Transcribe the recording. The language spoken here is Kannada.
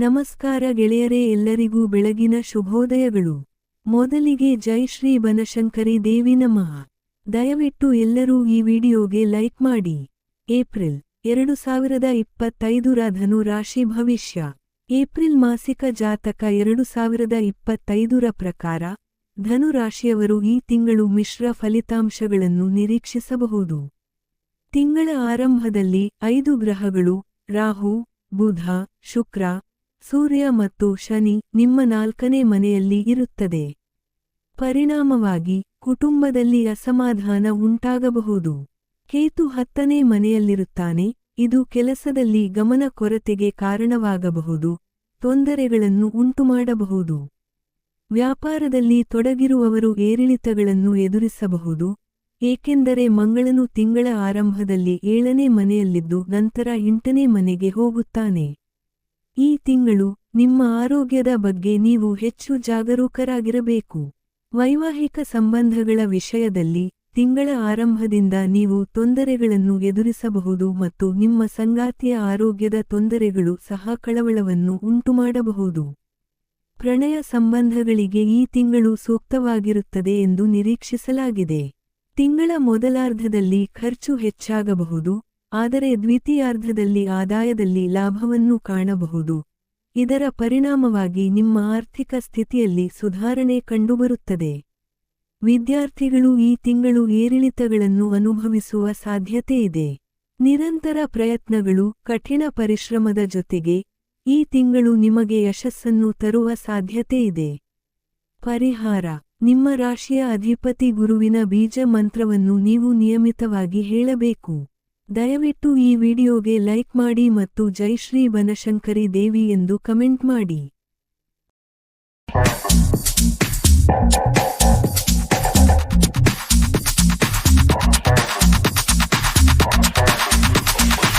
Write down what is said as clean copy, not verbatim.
ನಮಸ್ಕಾರ ಗೆಳೆಯರೇ, ಎಲ್ಲರಿಗೂ ಬೆಳಗಿನ ಶುಭೋದಯಗಳು. ಮೊದಲಿಗೆ ಜೈ ಶ್ರೀ ಬನಶಂಕರಿ ದೇವಿ ನಮಃ. ದಯವಿಟ್ಟು ಎಲ್ಲರೂ ಈ ವಿಡಿಯೋಗೆ ಲೈಕ್ ಮಾಡಿ. ಏಪ್ರಿಲ್ 2025ರ ಧನು ರಾಶಿ ಭವಿಷ್ಯ. ಏಪ್ರಿಲ್ ಮಾಸಿಕ ಜಾತಕ 2025ರ ಪ್ರಕಾರ ಧನು ರಾಶಿಯವರು ಈ ತಿಂಗಳು ಮಿಶ್ರ ಫಲಿತಾಂಶಗಳನ್ನು ನಿರೀಕ್ಷಿಸಬಹುದು. ತಿಂಗಳ ಆರಂಭದಲ್ಲಿ 5 ಗ್ರಹಗಳು ರಾಹು, ಬುಧ, ಶುಕ್ರ, ಸೂರ್ಯ ಮತ್ತು ಶನಿ ನಿಮ್ಮ 4ನೇ ಮನೆಯಲ್ಲಿ ಇರುತ್ತದೆ. ಪರಿಣಾಮವಾಗಿ ಕುಟುಂಬದಲ್ಲಿ ಅಸಮಾಧಾನ ಉಂಟಾಗಬಹುದು. ಕೇತು 10ನೇ ಮನೆಯಲ್ಲಿರುತ್ತಾನೆ, ಇದು ಕೆಲಸದಲ್ಲಿ ಗಮನ ಕೊರತೆಗೆ ಕಾರಣವಾಗಬಹುದು, ತೊಂದರೆಗಳನ್ನು ಉಂಟುಮಾಡಬಹುದು. ವ್ಯಾಪಾರದಲ್ಲಿ ತೊಡಗಿರುವವರು ಏರಿಳಿತಗಳನ್ನು ಎದುರಿಸಬಹುದು, ಏಕೆಂದರೆ ಮಂಗಳನು ತಿಂಗಳ ಆರಂಭದಲ್ಲಿ 7ನೇ ಮನೆಯಲ್ಲಿದ್ದು ನಂತರ 8ನೇ ಮನೆಗೆ ಹೋಗುತ್ತಾನೆ. ಈ ತಿಂಗಳು ನಿಮ್ಮ ಆರೋಗ್ಯದ ಬಗ್ಗೆ ನೀವು ಹೆಚ್ಚು ಜಾಗರೂಕರಾಗಿರಬೇಕು. ವೈವಾಹಿಕ ಸಂಬಂಧಗಳ ವಿಷಯದಲ್ಲಿ ತಿಂಗಳ ಆರಂಭದಿಂದ ನೀವು ತೊಂದರೆಗಳನ್ನು ಎದುರಿಸಬಹುದು ಮತ್ತು ನಿಮ್ಮ ಸಂಗಾತಿಯ ಆರೋಗ್ಯದ ತೊಂದರೆಗಳು ಸಹ ಕಳವಳವನ್ನು ಉಂಟುಮಾಡಬಹುದು. ಪ್ರಣಯ ಸಂಬಂಧಗಳಿಗೆ ಈ ತಿಂಗಳು ಸೂಕ್ತವಾಗಿರುತ್ತದೆ ಎಂದು ನಿರೀಕ್ಷಿಸಲಾಗಿದೆ. ತಿಂಗಳ ಮೊದಲಾರ್ಧದಲ್ಲಿ ಖರ್ಚು ಹೆಚ್ಚಾಗಬಹುದು, ಆದರೆ ದ್ವಿತೀಯಾರ್ಧದಲ್ಲಿ ಆದಾಯದಲ್ಲಿ ಲಾಭವನ್ನು ಕಾಣಬಹುದು. ಇದರ ಪರಿಣಾಮವಾಗಿ ನಿಮ್ಮ ಆರ್ಥಿಕ ಸ್ಥಿತಿಯಲ್ಲಿ ಸುಧಾರಣೆ ಕಂಡುಬರುತ್ತದೆ. ವಿದ್ಯಾರ್ಥಿಗಳು ಈ ತಿಂಗಳು ಏರಿಳಿತಗಳನ್ನು ಅನುಭವಿಸುವ ಸಾಧ್ಯತೆಯಿದೆ. ನಿರಂತರ ಪ್ರಯತ್ನಗಳು, ಕಠಿಣ ಪರಿಶ್ರಮದ ಜೊತೆಗೆ ಈ ತಿಂಗಳು ನಿಮಗೆ ಯಶಸ್ಸನ್ನು ತರುವ ಸಾಧ್ಯತೆಯಿದೆ. ಪರಿಹಾರ: ನಿಮ್ಮ ರಾಶಿಯ ಅಧಿಪತಿ ಗುರುವಿನ ಬೀಜ ಮಂತ್ರವನ್ನು ನೀವು ನಿಯಮಿತವಾಗಿ ಹೇಳಬೇಕು. ದಯವಿಟ್ಟು ಈ ವಿಡಿಯೋಗೆ ಲೈಕ್ ಮಾಡಿ ಮತ್ತು ಜೈ ಶ್ರೀ ಬನಶಂಕರಿ ದೇವಿ ಎಂದು ಕಮೆಂಟ್ ಮಾಡಿ.